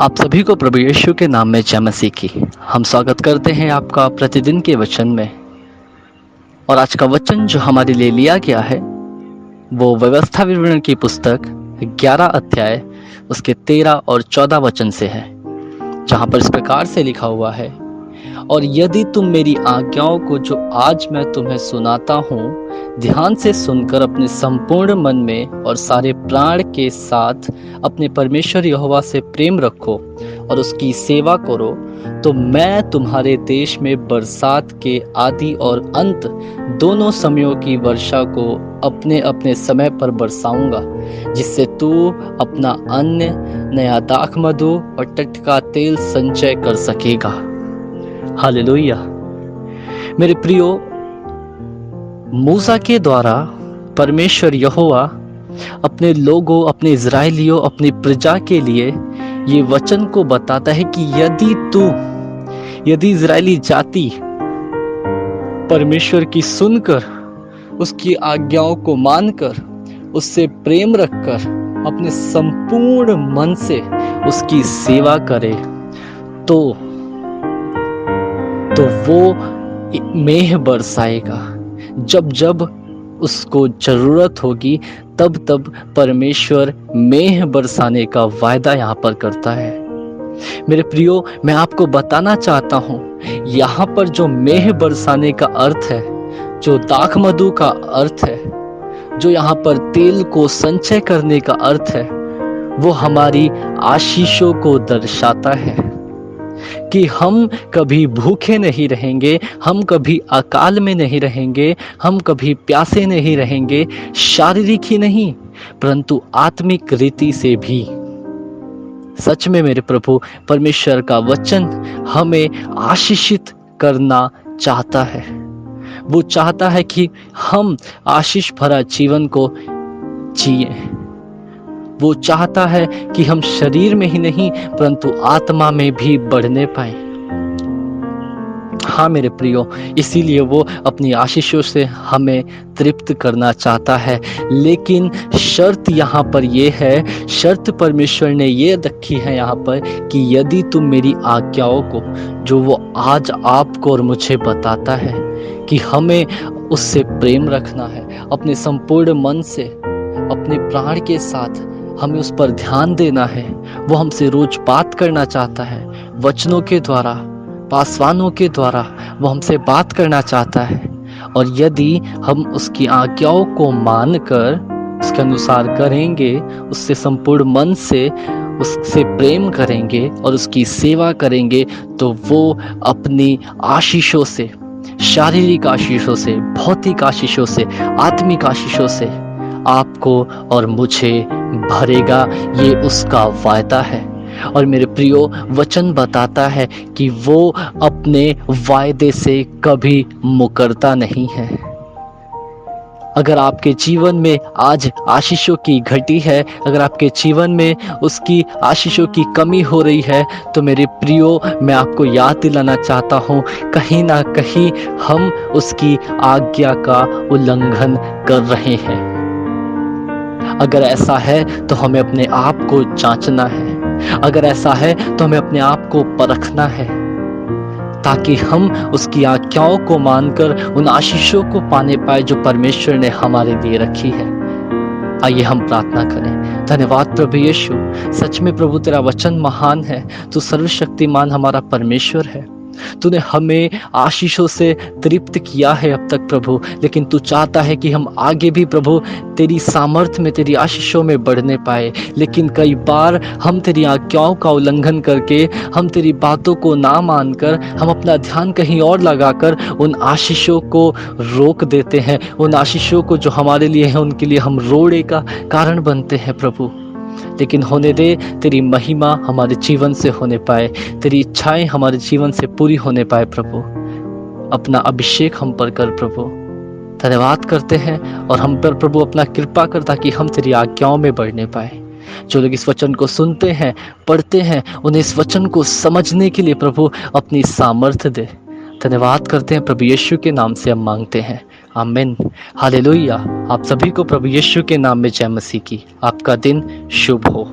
आप सभी को प्रभु यीशु के नाम में जय मसीह की। हम स्वागत करते हैं आपका प्रतिदिन के वचन में। और आज का वचन जो हमारे लिए लिया गया है वो व्यवस्था विवरण की पुस्तक 11 अध्याय उसके 13 और 14 वचन से है, जहाँ पर इस प्रकार से लिखा हुआ है, और यदि तुम मेरी आज्ञाओं को जो आज मैं तुम्हें सुनाता हूँ ध्यान से सुनकर अपने संपूर्ण मन में और सारे प्राण के साथ अपने परमेश्वर यहोवा से प्रेम रखो और उसकी सेवा करो, तो मैं तुम्हारे देश में बरसात के आदि और अंत दोनों समयों की वर्षा को अपने अपने समय पर बरसाऊंगा, जिससे तू अपना अन्न, नया दाखमधु और टटका तेल संचय कर सकेगा। हालेलुया। मेरे प्रियो, मूसा के द्वारा परमेश्वर यहोवा अपने लोगों, अपने इज़राइलियों, अपनी प्रजा के लिए ये वचन को बताता है कि यदि इज़राइली जाति परमेश्वर की सुनकर, उसकी आज्ञाओं को मानकर, उससे प्रेम रखकर अपने संपूर्ण मन से उसकी सेवा करे तो वो मेह बरसाएगा। जब जब उसको जरूरत होगी तब तब परमेश्वर मेह बरसाने का वायदा यहाँ पर करता है। मेरे प्रियो, मैं आपको बताना चाहता हूँ, यहाँ पर जो मेह बरसाने का अर्थ है, जो दाखमधु का अर्थ है, जो यहाँ पर तेल को संचय करने का अर्थ है, वो हमारी आशीषों को दर्शाता है कि हम कभी भूखे नहीं रहेंगे, हम कभी अकाल में नहीं रहेंगे, हम कभी प्यासे नहीं रहेंगे, शारीरिक ही नहीं परंतु आत्मिक रीति से भी। सच में मेरे प्रभु परमेश्वर का वचन हमें आशीषित करना चाहता है। वो चाहता है कि हम आशीष भरा जीवन को जिए। वो चाहता है कि हम शरीर में ही नहीं परंतु आत्मा में भी बढ़ने पाए। हाँ मेरे प्रियो, इसीलिए वो अपनी आशीषों से हमें तृप्त करना चाहता है। लेकिन शर्त यहाँ पर ये है, शर्त परमेश्वर ने ये रखी है यहाँ पर कि यदि तुम मेरी आज्ञाओं को, जो वो आज आपको और मुझे बताता है कि हमें उससे प्रेम रखना है, अपने संपूर्ण मन से, अपने प्राण के साथ हमें उस पर ध्यान देना है। वो हमसे रोज बात करना चाहता है, वचनों के द्वारा, पासवानों के द्वारा वो हमसे बात करना चाहता है। और यदि हम उसकी आज्ञाओं को मानकर उसके अनुसार करेंगे, उससे संपूर्ण मन से उससे प्रेम करेंगे और उसकी सेवा करेंगे, तो वो अपनी आशीषों से, शारीरिक आशीषों से, भौतिक आशीषों से, आत्मिक आशीषों से आपको और मुझे भरेगा। ये उसका वायदा है। और मेरे प्रियो, वचन बताता है कि वो अपने वायदे से कभी मुकरता नहीं है। अगर आपके जीवन में आज आशीषों की घटी है, अगर आपके जीवन में उसकी आशीषों की कमी हो रही है, तो मेरे प्रियो, मैं आपको याद दिलाना चाहता हूँ, कहीं ना कहीं हम उसकी आज्ञा का उल्लंघन कर रहे हैं। अगर ऐसा है तो हमें अपने आप को जांचना है। अगर ऐसा है तो हमें अपने आप को परखना है, ताकि हम उसकी आज्ञाओं को मानकर उन आशीषों को पाने पाए जो परमेश्वर ने हमारे लिए रखी है। आइए हम प्रार्थना करें। धन्यवाद प्रभु यीशु, सच में प्रभु तेरा वचन महान है। तू सर्वशक्तिमान हमारा परमेश्वर है। तूने हमें आशीषों से तृप्त किया है अब तक प्रभु, लेकिन तू चाहता है कि हम आगे भी प्रभु तेरी सामर्थ में, तेरी आशीषों में बढ़ने पाए। लेकिन कई बार हम तेरी आज्ञाओं का उल्लंघन करके, हम तेरी बातों को ना मानकर, हम अपना ध्यान कहीं और लगाकर उन आशीषों को रोक देते हैं। उन आशीषों को जो हमारे लिए है, उनके लिए हम रोड़े का कारण बनते हैं प्रभु। लेकिन होने दे, तेरी महिमा हमारे जीवन से होने पाए, तेरी इच्छाएं हमारे जीवन से पूरी होने पाए प्रभु। अपना अभिषेक हम पर कर प्रभु। धन्यवाद करते हैं और हम पर प्रभु अपना कृपा कर, ताकि हम तेरी आज्ञाओं में बढ़ने पाए। जो लोग इस वचन को सुनते हैं, पढ़ते हैं, उन्हें इस वचन को समझने के लिए प्रभु अपनी सामर्थ्य दे। धन्यवाद करते हैं प्रभु यीशु के नाम से हम मांगते हैं, आमीन। हालेलुया। आप सभी को प्रभु यीशु के नाम में जय मसीह की। आपका दिन शुभ हो।